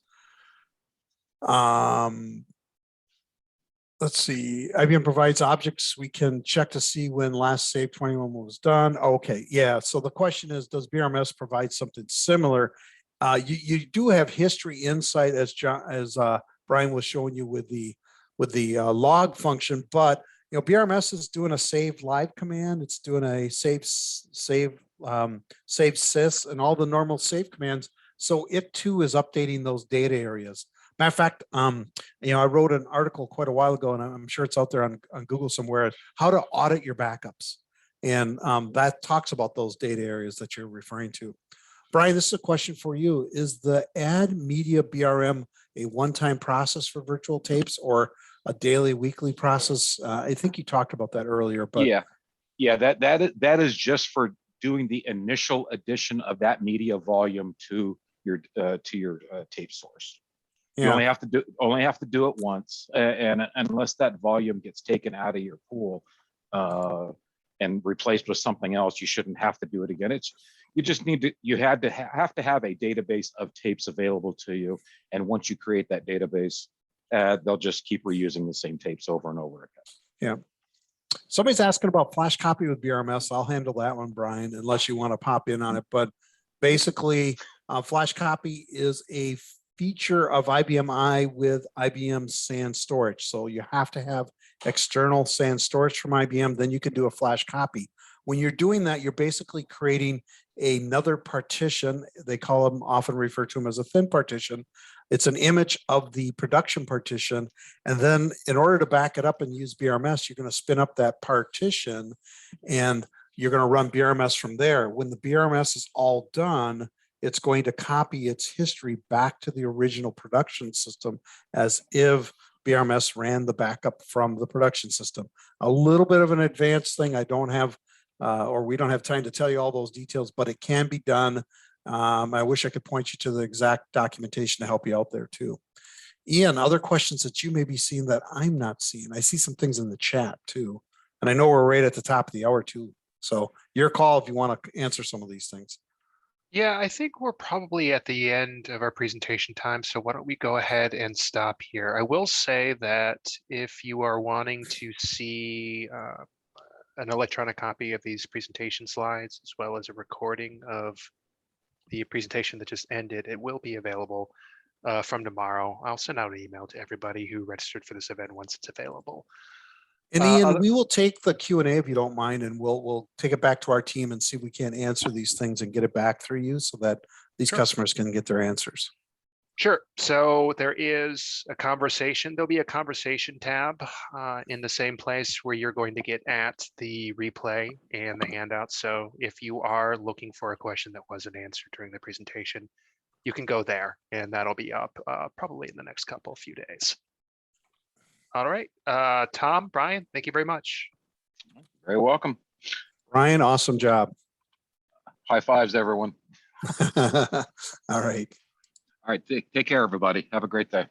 S2: Let's see. IBM provides objects. We can check to see when last Save 21 was done. Okay, yeah. So the question is, does BRMS provide something similar? You do have history insight, as Brian was showing you with the log function, but BRMS is doing a save live command. It's doing a save sys and all the normal save commands. So it too is updating those data areas. Matter of fact, I wrote an article quite a while ago, and I'm sure it's out there on Google somewhere, how to audit your backups. And that talks about those data areas that you're referring to. Brian, this is a question for you. Is the add media BRM a one-time process for virtual tapes or a daily, weekly process? I think you talked about that earlier, but
S3: yeah, that is just for doing the initial addition of that media volume to your tape source. Yeah. You only have to do it once, and unless that volume gets taken out of your pool and replaced with something else, you shouldn't have to do it again. You have to have a database of tapes available to you, and once you create that database, they'll just keep reusing the same tapes over and over again.
S2: Yeah. Somebody's asking about flash copy with BRMS. I'll handle that one, Brian, unless you want to pop in on it. But basically, flash copy is a feature of IBM I with IBM SAN storage. So you have to have external SAN storage from IBM, then you can do a flash copy. When you're doing that, you're basically creating another partition. They call them, often refer to them as a thin partition. It's an image of the production partition. And then in order to back it up and use BRMS, you're going to spin up that partition and you're going to run BRMS from there. When the BRMS is all done, it's going to copy its history back to the original production system as if BRMS ran the backup from the production system. A little bit of an advanced thing. I don't have or we don't have time to tell you all those details, but it can be done. I wish I could point you to the exact documentation to help you out there too. Ian, other questions that you may be seeing that I'm not seeing. I see some things in the chat too. And I know we're right at the top of the hour too. So your call if you want to answer some of these things.
S1: Yeah, I think we're probably at the end of our presentation time. So why don't we go ahead and stop here? I will say that if you are wanting to see an electronic copy of these presentation slides, as well as a recording of the presentation that just ended, it will be available from tomorrow. I'll send out an email to everybody who registered for this event once it's available.
S2: And Ian, we will take the Q&A if you don't mind, and we'll take it back to our team and see if we can answer these things and get it back through you so that these customers can get their answers.
S1: Sure. So there is a conversation. There'll be a conversation tab in the same place where you're going to get at the replay and the handout. So if you are looking for a question that wasn't answered during the presentation, you can go there and that'll be up probably in the next few days. All right. Tom, Brian, thank you very much.
S3: Very welcome.
S2: Brian, awesome job.
S3: High fives, everyone.
S2: All right.
S3: All right. Take care, everybody. Have a great day.